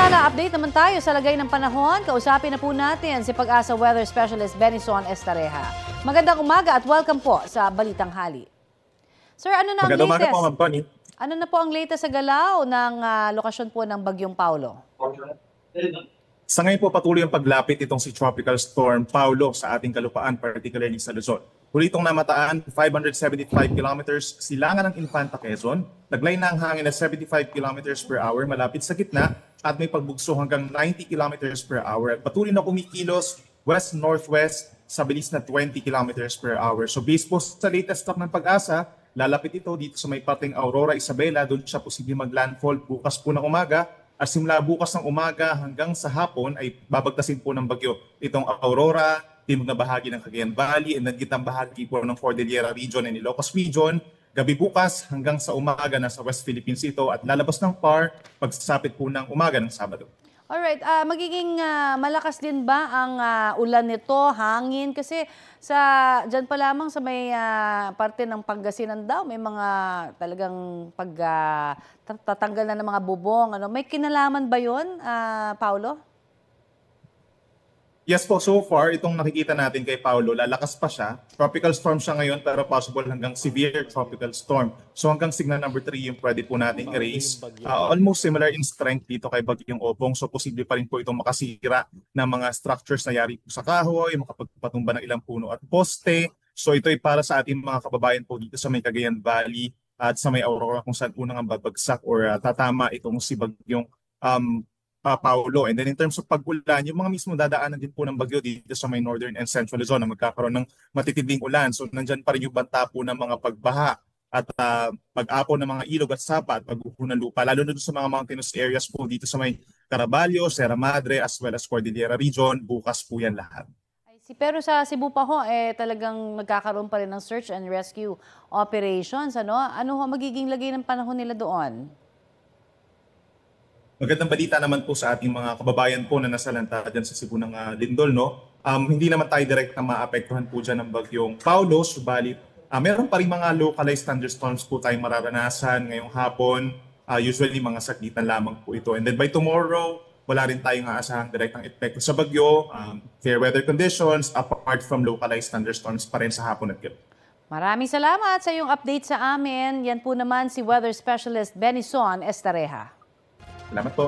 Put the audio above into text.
Samantala, update naman tayo sa lagay ng panahon. Kausapin na po natin si Pag-asa Weather Specialist Benison Estareja. Magandang umaga at welcome po sa Balitang Hali. Sir, ano na ang Magandang umaga latest? po, Ma'am Connie. Ano na po ang latest sa galaw ng lokasyon po ng Bagyong Paulo? Sa ngayon po patuloy ang paglapit itong si Tropical Storm Paulo sa ating kalupaan, particularly sa Luzon. Huli itong namataan, 575 kilometers silangan ng Infanta, Quezon. Naglay na ang hangin na 75 kilometers per hour malapit sa gitna at may pagbugso hanggang 90 kilometers per hour. At patuloy na kumikilos west-northwest sa bilis na 20 kilometers per hour. So based po sa latest stock ng Pag-asa, lalapit ito dito sa may pating Aurora, Isabela. Doon siya posibleng mag-landfall bukas po ng umaga. At simula bukas ng umaga hanggang sa hapon ay babagtasin po ng bagyo itong Aurora, timog na bahagi ng Cagayan Valley, and gitnang bahagi po ng Cordillera Region and Ilocos Region. Gabi bukas hanggang sa umaga nasa West Philippines ito at lalabas ng PAR pagsapit po ng umaga ng Sabado. Alright, magiging malakas din ba ang ulan nito, hangin? Kasi dyan pa lamang sa may parte ng Pangasinan daw, may mga talagang tatanggal na ng mga bubong. May kinalaman ba yun, Paulo? Yes po, so far, itong nakikita natin kay Paulo, lalakas pa siya. Tropical storm siya ngayon pero possible hanggang severe tropical storm. So hanggang signal number 3 yung pwede po natin i-raise. Almost similar in strength dito kay Bagyong Obong. So posible pa rin po itong makasira ng mga structures na yari po sa kahoy, makapagpatumba ng ilang puno at poste. So ito ay para sa ating mga kababayan po dito sa may Cagayan Valley at sa may Aurora kung saan unang ang babagsak or tatama itong si Bagyong Paulo. And then in terms of pag-ulan, yung mga mismo dadaanan din po ng bagyo dito sa may northern and central Luzon na magkakaroon ng matitinding ulan. So nandyan pa rin yung banta po ng mga pagbaha at pag-apo ng mga ilog at sapa at pag-uho ng lupa. Lalo na doon sa mga mountainous areas po dito sa may Caraballo, Sierra Madre, as well as Cordillera Region. Bukas po yan lahat. Pero sa Cebu pa ho, talagang magkakaroon pa rin ng search and rescue operations. Ano ho magiging lagay ng panahon nila doon? Magandang balita naman po sa ating mga kababayan po na nasalanta dyan sa Cebu ng Lindol, no? Hindi naman tayo direct na maapektuhan po dyan ng Bagyong Paulo, subalit meron pa rin mga localized thunderstorms po tayong mararanasan ngayong hapon. Usually mga saglitan lamang po ito. And then by tomorrow, wala rin tayong aasahang direktang epekto sa bagyo. Fair weather conditions apart from localized thunderstorms pa rin sa hapon at gabi. Maraming salamat sa iyong update sa amin. Yan po naman si Weather Specialist Benison Estareja. Salamat po.